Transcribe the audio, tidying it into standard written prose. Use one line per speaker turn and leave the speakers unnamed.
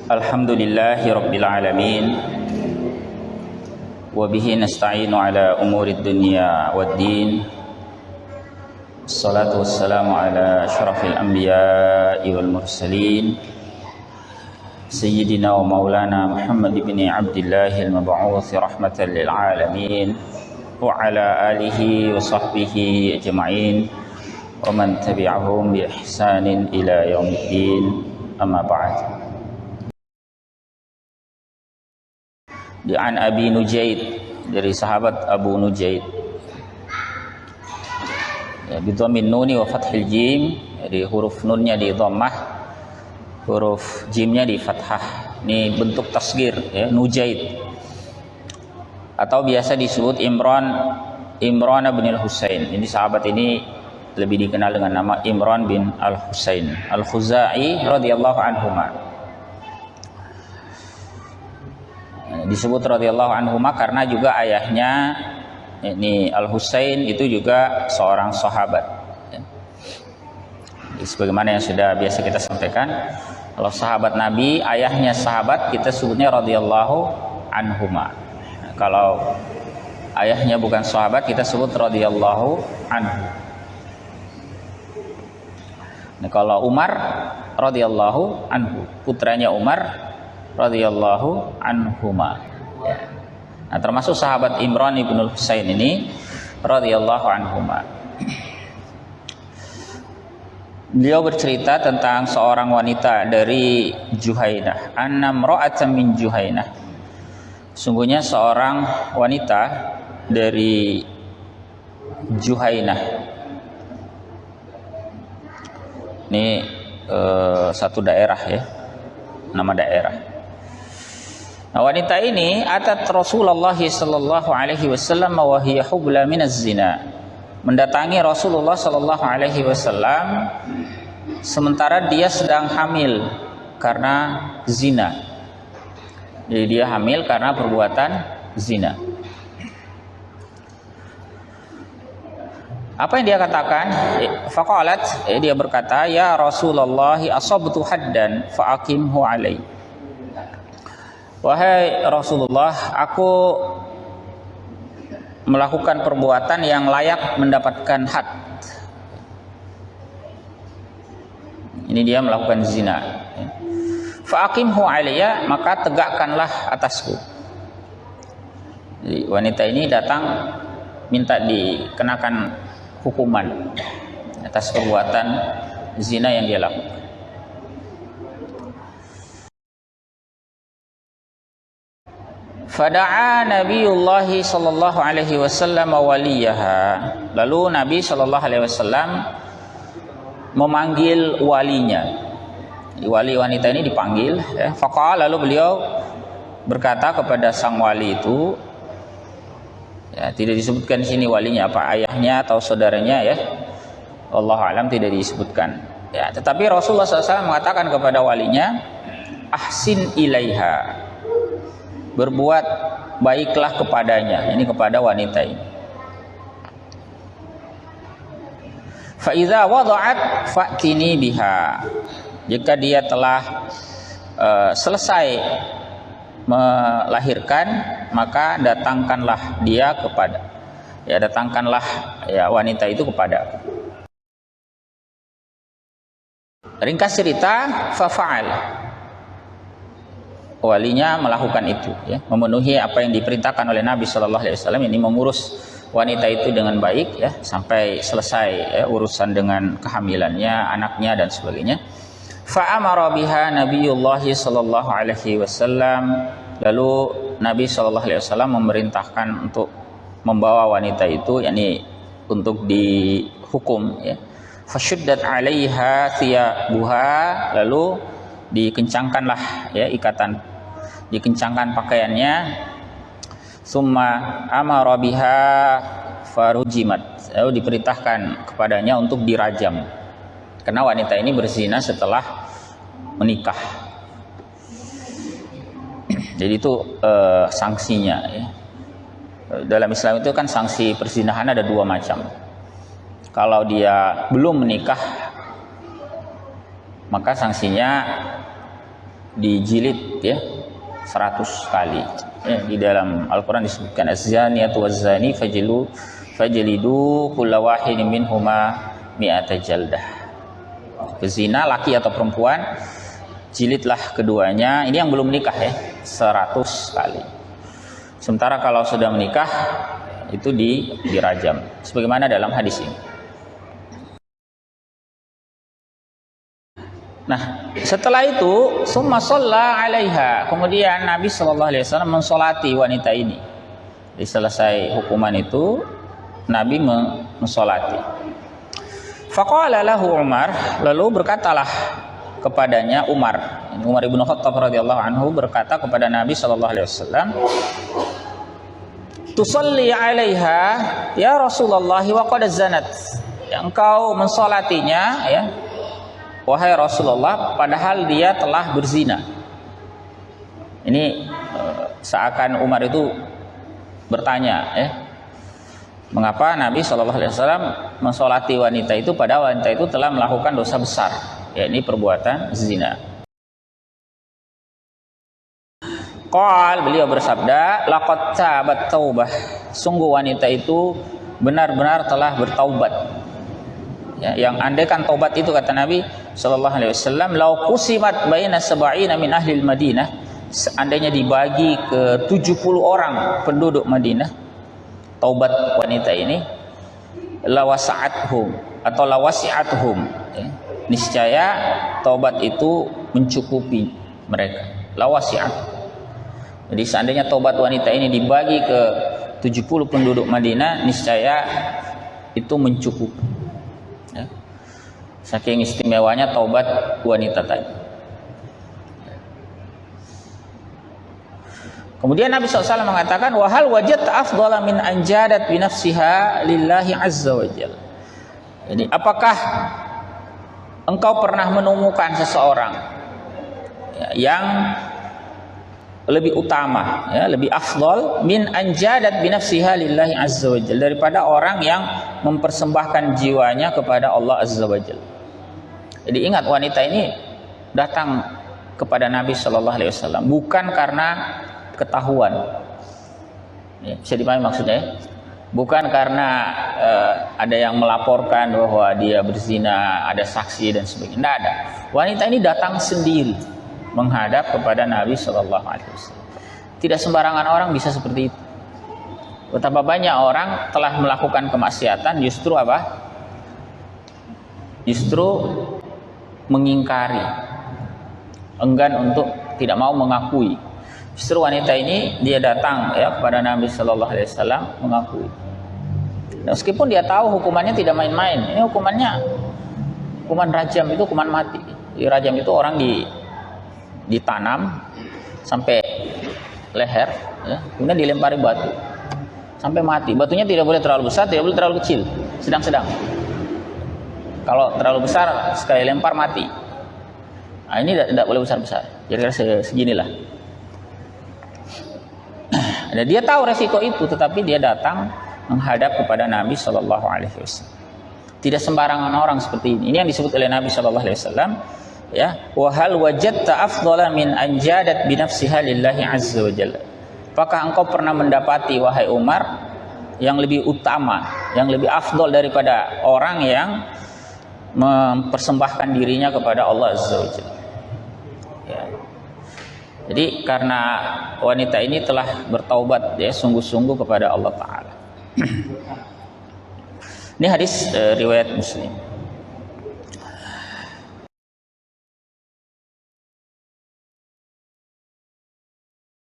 Alhamdulillahi Rabbil Alamin. Wabihi nasta'inu ala umurid dunya waddin. Assalatu wassalamu ala asyrafil anbiya'i wal mursalin, Sayyidina wa maulana Muhammad ibn Abdillahil mab'uuthi rahmatan lil alamin, wa ala alihi wa sahbihi ajma'in, wa man tabi'ahum bi ihsanin ila yaumiddin. Amma ba'd. An Abi Nujaid, dari sahabat Abu Nujaid, ya, bidhammin nuni wa fathil jim, jadi huruf nunnya di dhammah, huruf jimnya di fathah. Ini bentuk tasghir, ya, Nujaid, atau biasa disebut Imran bin al-Husain. Ini sahabat ini lebih dikenal dengan nama Imran bin al-Husain al-Khuzai radhiyallahu anhuma. Disebut radhiyallahu anhuma karena juga ayahnya ini Al-Husain itu juga seorang sahabat. Sebagaimana yang sudah biasa kita sampaikan, kalau sahabat Nabi, ayahnya sahabat, kita sebutnya radhiyallahu anhuma. Kalau ayahnya bukan sahabat, kita sebut radhiyallahu anhu. Nah, kalau Umar radhiyallahu anhu, putranya Umar radhiyallahu anhuma, ya. Nah, termasuk sahabat Imran ibn al-Husain ini radhiyallahu anhuma. Beliau bercerita tentang seorang wanita dari Juhainah. Annam ra'atan min Juhainah. Sungguhnya seorang wanita dari Juhainah. Ini satu daerah, ya, nama daerah. Nah, wanita ini atat Rasulullah sallallahu alaihi wasallam wa hiya hubla minaz zina. Mendatangi Rasulullah sallallahu alaihi wasallam sementara dia sedang hamil karena zina. Jadi dia hamil karena perbuatan zina. Apa yang dia katakan? Faqalat, dia berkata, ya Rasulullah, asabtu haddan fa aqimhu alai. Wahai Rasulullah, aku melakukan perbuatan yang layak mendapatkan had. Ini dia melakukan zina. Fa aqimhu alayya, maka tegakkanlah atasku. Jadi wanita ini datang minta dikenakan hukuman atas perbuatan zina yang dia lakukan. Fada'a Nabiullah sallallahu alaihi wasallam waliyaha. Lalu Nabi sallallahu alaihi wasallam memanggil walinya. Wali wanita ini dipanggil, ya. Faqala, lalu beliau berkata kepada sang wali itu, ya, tidak disebutkan di sini walinya apa, ayahnya atau saudaranya, ya. Wallahu alam, tidak disebutkan. Ya, tetapi Rasulullah SAW mengatakan kepada walinya, ahsin ilaiha, berbuat baiklah kepadanya, ini kepada wanita ini. Fa idza wada'at fa'tini biha, jika dia telah selesai melahirkan, maka datangkanlah dia kepada, ya, datangkanlah, ya, wanita itu kepada. Ringkas cerita, fa fa'al, walinya melakukan itu, ya, memenuhi apa yang diperintahkan oleh Nabi Shallallahu Alaihi Wasallam, ini mengurus wanita itu dengan baik, ya, sampai selesai, ya, urusan dengan kehamilannya, anaknya dan sebagainya. Fa'amara biha Nabiullah Shallallahu Alaihi Wasallam, lalu Nabi Shallallahu Alaihi Wasallam memerintahkan untuk membawa wanita itu, yakni untuk dihukum, ya. Fasyuddat 'alaiha thiyabuha, lalu dikencangkanlah, ya, ikatan, dikencangkan pakaiannya. Summa amara biha farujimat, lalu diperintahkan kepadanya untuk dirajam, karena wanita ini berzina setelah menikah. Jadi itu sanksinya, ya. Dalam Islam itu kan sanksi perzinahan ada dua macam. Kalau dia belum menikah, maka sanksinya dijilid ya 100 kali. Ya, di dalam Al-Qur'an disebutkan az-zaniyatu waz-zani fajlidu kulla wahidin minhuma mi'ata jaldah. Pezina laki atau perempuan, jilidlah keduanya. Ini yang belum menikah ya, 100 kali. Sementara kalau sudah menikah itu dirajam sebagaimana dalam hadis ini. Nah, setelah itu summa shalla 'alaiha. Kemudian Nabi sallallahu alaihi wasallam mensolati wanita ini. Jadi selesai hukuman itu Nabi mensolati. Faqala lahu Umar, lalu berkatalah kepadanya Umar ibn Khattab radhiyallahu anhu berkata kepada Nabi sallallahu alaihi wasallam, "Tusalli 'alaiha ya Rasulullah wa qad zanat." Engkau mensolatinya ya wahai Rasulullah, padahal dia telah berzina. Ini seakan Umar itu bertanya, mengapa Nabi Shallallahu Alaihi Wasallam mensolati wanita itu padahal wanita itu telah melakukan dosa besar, yakni perbuatan zina. Beliau bersabda, laqad tabat taubah. Sungguh wanita itu benar-benar telah bertaubat. Ya, yang andaikan taubat itu kata Nabi sallallahu alaihi wasallam, lau qusimat baina sab'ina min ahli Madinah, seandainya dibagi ke 70 orang penduduk Madinah, taubat wanita ini, lawasa'athum atau lawasi'athum, ya, niscaya taubat itu mencukupi mereka. Lawasi'at. Jadi seandainya taubat wanita ini dibagi ke 70 penduduk Madinah, niscaya itu mencukupi. Saking istimewanya taubat wanita tadi. Kemudian Nabi SAW mengatakan, wahal wajadta afdala min anjadat binafsiha lillahi azza wa jalla. Jadi apakah engkau pernah menemukan seseorang yang lebih utama, ya, lebih afdal min anjadat binafsiha lillahi azza wa jalla, daripada orang yang mempersembahkan jiwanya kepada Allah azza wa jalla. Jadi ingat, wanita ini datang kepada Nabi Shallallahu Alaihi Wasallam bukan karena ketahuan, ya, bisa dipahami maksudnya, ya? Bukan karena ada yang melaporkan bahwa dia berzina, ada saksi dan sebagainya. Tidak ada. Wanita ini datang sendiri menghadap kepada Nabi Shallallahu Alaihi Wasallam. Tidak sembarangan orang bisa seperti itu. Betapa banyak orang telah melakukan kemaksiatan justru apa? Justru mengingkari, enggan untuk tidak mau mengakui. Justru wanita ini dia datang ya kepada Nabi Shallallahu Alaihi Wasallam mengakui. Meskipun dia tahu hukumannya tidak main-main, ini hukumannya hukuman rajam, itu hukuman mati. Di rajam itu orang ditanam sampai leher, ya, kemudian dilempari batu sampai mati. Batunya tidak boleh terlalu besar, tidak boleh terlalu kecil, sedang-sedang. Kalau terlalu besar sekali lempar mati. Nah, ini tidak boleh besar-besar. Kira-kira seginilah. Nah, dia tahu resiko itu, tetapi dia datang menghadap kepada Nabi Shallallahu Alaihi Wasallam. Tidak sembarangan orang seperti ini. Ini yang disebut oleh Nabi Shallallahu Alaihi Wasallam. Ya, wahal wajadta afdala min anjadat binafsiha lillahi azza wa jalla. Apakah engkau pernah mendapati wahai Umar yang lebih utama, yang lebih afdal daripada orang yang mempersembahkan dirinya kepada Allah azza wa jalla? Ya. Jadi karena wanita ini telah bertaubat ya sungguh-sungguh kepada Allah Ta'ala. Ini hadis riwayat Muslim.